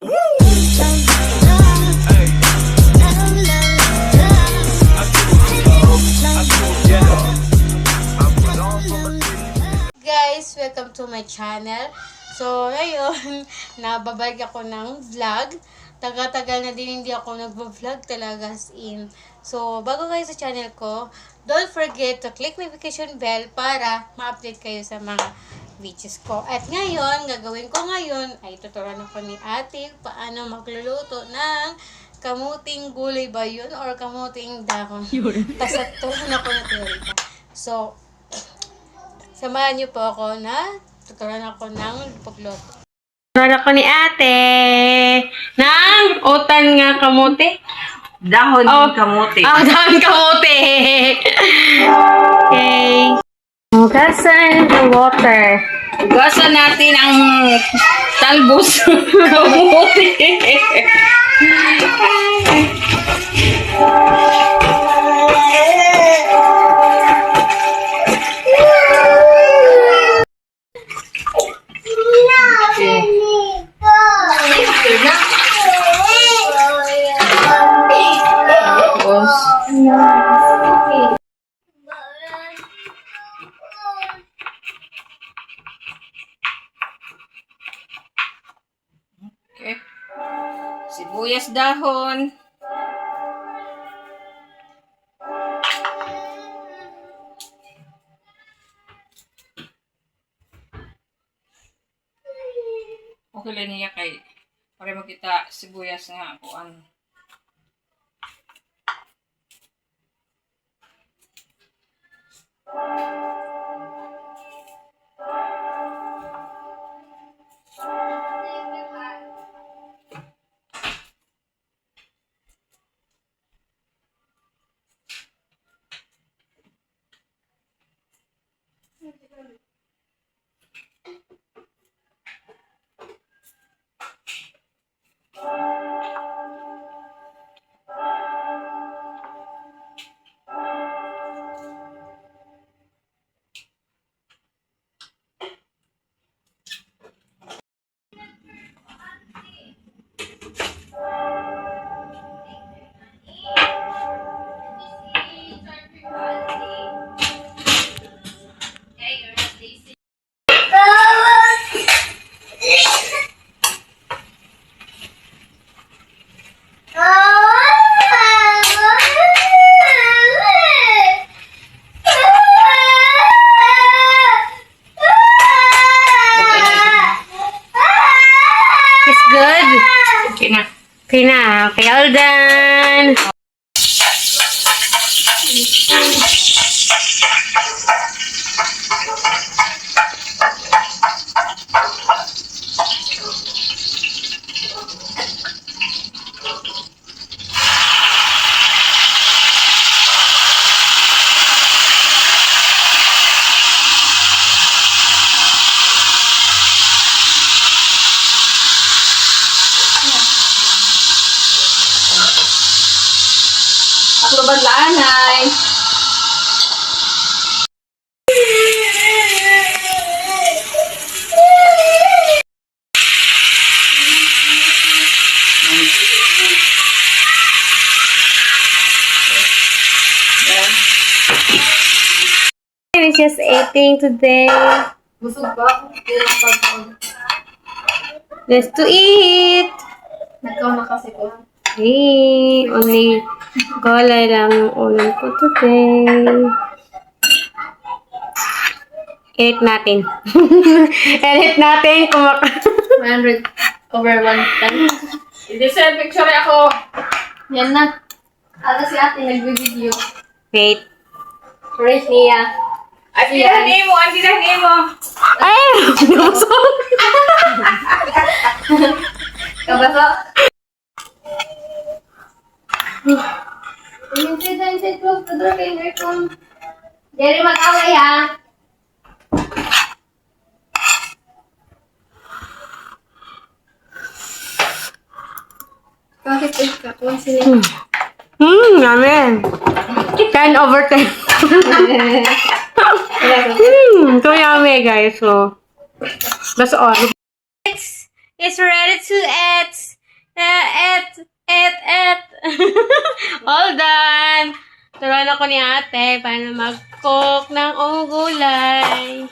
Guys, welcome to my channel. So, ngayon, nababalik ako ng vlog. Tagal-tagal na din hindi ako nagvo-vlog talaga as in. So, bago kayo sa channel ko, don't forget to click notification bell para ma-update kayo sa mga videos ko. At ngayon, gagawin ko ngayon ay tuturuan ako ni ate paano magluluto ng kamuting gulay ba yun or kamuting dahon. Tapos turuan ako na teorika. So, samahan niyo po ako na tuturuan ako ng pagluto. Tuturuan ako ni ate ng utan nga kamote. Dahon ng kamote. Dahon kamote. Okay. Hugasan the water. Hugasan natin ang talbos kamote. Okay. Sibuyas dahon. Okay lang niya kay para makita sibuyas nga kuan. Good. Okay na. Okay na. Okay, all done. Ako ba laanay? We're just eating today. Busog ba ako? Just to eat. Nagkaw na kasi ko. Hey, only gulay lang yung ulam ko today. Edit natin. Edit natin kung 100 over 110. I-design picture ako. Yan na. Ano si ate nag-video. Wait. Race niya. Andihan mo. Ay! Namusok! Kabaso. Inside, close the door kay aircon. Jerry, mag-away ha. Bakit ka? Kung sila. Yummy. 10 over 10. So yummy, guys. So, that's all. It's ready to eat. All done! Turuan ako ni ate para mag-cook ng gulay.